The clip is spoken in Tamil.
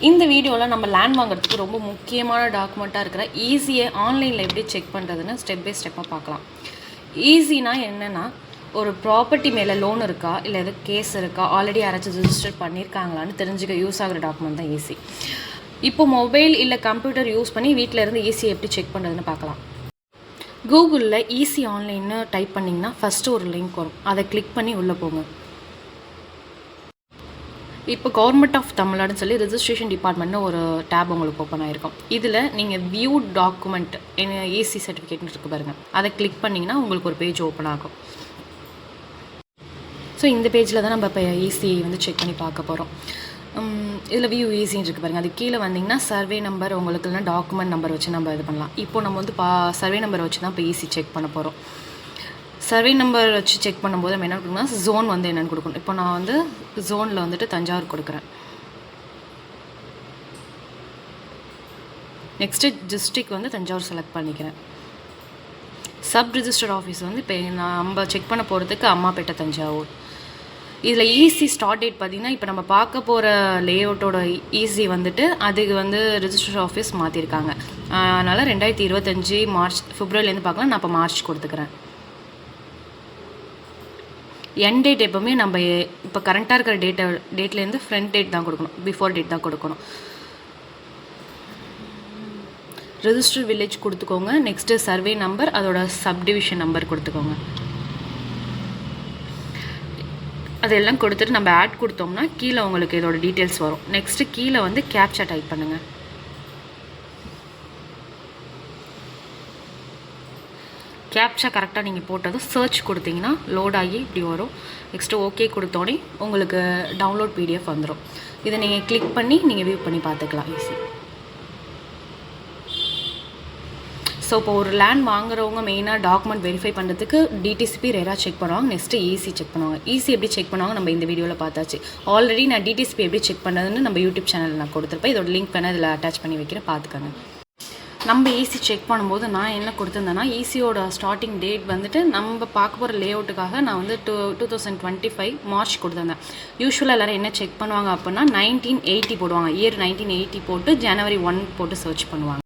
இந்த வீடியோவில் நம்ம லேண்ட் வாங்குறதுக்கு ரொம்ப முக்கியமான டாக்குமெண்ட்டாக இருக்கிற ஈஸியை ஆன்லைனில் எப்படி செக் பண்ணுறதுன்னு ஸ்டெப் பை ஸ்டெப்பாக பார்க்கலாம். ஈஸினா என்னென்னா, ஒரு ப்ராப்பர்ட்டி மேலே லோன் இருக்கா, இல்லை எது கேஸ் இருக்கா, ஆல்ரெடி யாராச்சும் ரிஜிஸ்டர் பண்ணியிருக்காங்களான்னு தெரிஞ்சுக்க யூஸ் ஆகிற டாக்குமெண்ட் தான் ஈஸி. இப்போ மொபைல் இல்லை கம்ப்யூட்டர் யூஸ் பண்ணி வீட்டில் இருந்து ஈஸியை எப்படி செக் பண்ணுறதுன்னு பார்க்கலாம். கூகுளில் ஈஸி ஆன்லைன்னு டைப் பண்ணிங்கன்னா ஃபஸ்ட்டு ஒரு லிங்க் வரும். அதை கிளிக் பண்ணி உள்ளே போங்க. இப்போ கவர்மெண்ட் ஆஃப் தமிழ்நாடுன்னு சொல்லி ரெஜிஸ்ட்ரேஷன் டிபார்ட்மெண்ட்னு ஒரு டேப் உங்களுக்கு ஓப்பன் ஆகிருக்கும். இதில் நீங்கள் வியூ டாக்குமெண்ட் ஏசி சர்டிஃபிகேட்னு இருக்குது பாருங்கள், அதை கிளிக் பண்ணிங்கன்னா உங்களுக்கு ஒரு பேஜ் ஓப்பன் ஆகும். ஸோ இந்த பேஜில் தான் நம்ம இப்போ ஈஸி வந்து செக் பண்ணி பார்க்க போகிறோம். இதில் வியூ ஈஸின்னு இருக்குது பாருங்கள். அது கீழே வந்திங்கன்னா சர்வே நம்பர் உங்களுக்கு இல்லைனா டாக்குமெண்ட் நம்பர் வச்சு நம்ம இது பண்ணலாம். இப்போ நம்ம வந்து சர்வே நம்பர் வச்சு தான் இப்போ ஈஸி செக் பண்ண போகிறோம். சர்வே நம்பர் வச்சு செக் பண்ணும்போது நம்ம என்ன கொடுக்கணும்னா ஜோன் வந்து என்னென்னு கொடுக்கணும். இப்போ நான் வந்து ஜோனில் வந்துட்டு தஞ்சாவூர் கொடுக்குறேன். நெக்ஸ்ட்டு டிஸ்ட்ரிக் வந்து தஞ்சாவூர் செலக்ட் பண்ணிக்கிறேன். சப் ரிஜிஸ்டர் ஆஃபீஸ் வந்து இப்போ நம்ம செக் பண்ண போகிறதுக்கு அம்மாப்பேட்டை தஞ்சாவூர். இதில் ஈஸி ஸ்டார்ட் டேட் பார்த்திங்கன்னா இப்போ நம்ம பார்க்க போகிற லேஅவுட்டோட ஈஸி வந்துட்டு அதுக்கு வந்து ரிஜிஸ்டர் ஆஃபீஸ் மாற்றிருக்காங்க. அதனால் 2025 மார்ச் பிப்ரவரிலேருந்து பார்க்கலாம். நான் இப்போ மார்ச் கொடுத்துக்கிறேன். என் டேட் எப்போவுமே நம்ம இப்போ கரண்ட்டாக இருக்கிற டேட்லேருந்து ஃப்ரண்ட் டேட் தான் கொடுக்கணும், பிஃபோர் டேட் தான் கொடுக்கணும். ரெஜிஸ்டர் வில்லேஜ் கொடுத்துக்கோங்க. நெக்ஸ்ட்டு சர்வே நம்பர், அதோட சப்டிவிஷன் நம்பர் கொடுத்துக்கோங்க. அதெல்லாம் கொடுத்துட்டு நம்ம ஆட் கொடுத்தோம்னா கீழே உங்களுக்கு இதோட டீட்டெயில்ஸ் வரும். நெக்ஸ்ட்டு கீழே வந்து கேப்சா டைப் பண்ணுங்கள். கேப்சா கரெக்டாக நீங்கள் போட்டதும் சர்ச் கொடுத்தீங்கன்னா லோட் ஆகி இப்படி வரும். நெக்ஸ்ட்டு ஓகே கொடுத்தோடனே உங்களுக்கு டவுன்லோட் பிடிஎஃப் வந்துடும். இதை நீங்கள் கிளிக் பண்ணி நீங்கள் வியூ பண்ணி பார்த்துக்கலாம் ஈஸி. ஸோ இப்போ ஒரு லேண்ட் வாங்குறவங்க மெயினாக டாக்குமெண்ட் வெரிஃபை பண்ணுறதுக்கு டிடிசிபி ரெரா செக் பண்ணுவாங்க. நெக்ஸ்ட்டு ஈஸி செக் பண்ணுவாங்க. ஈஸி எப்படி செக் பண்ணுவாங்க நம்ம இந்த வீடியோவில் பார்த்தாச்சு. ஆல்ரெடி நான் டிடிசிபி எப்படி செக் பண்ணுறதுன்னு நம்ம யூடியூப் சேனலில் நான் கொடுத்துருப்பேன். இதோட லிங்க் வேணால் இதில் அட்டாச் பண்ணி வைக்கிறேன், பார்த்துக்கோங்க. நம்ம ஈஸி செக் பண்ணும்போது நான் என்ன கொடுத்துருந்தேன்னா, ஈஸியோட ஸ்டார்டிங் டேட் வந்துட்டு நம்ம பார்க்க போகிற லேஅவுட்டுக்காக நான் வந்து 2025 மார்ச் கொடுத்துருந்தேன். யூஸ்வலாக எல்லோரும் என்ன செக் பண்ணுவாங்க அப்படின்னா 1980 போடுவாங்க. இயர் 1980 போட்டு January 1 போட்டு சர்ச் பண்ணுவாங்க.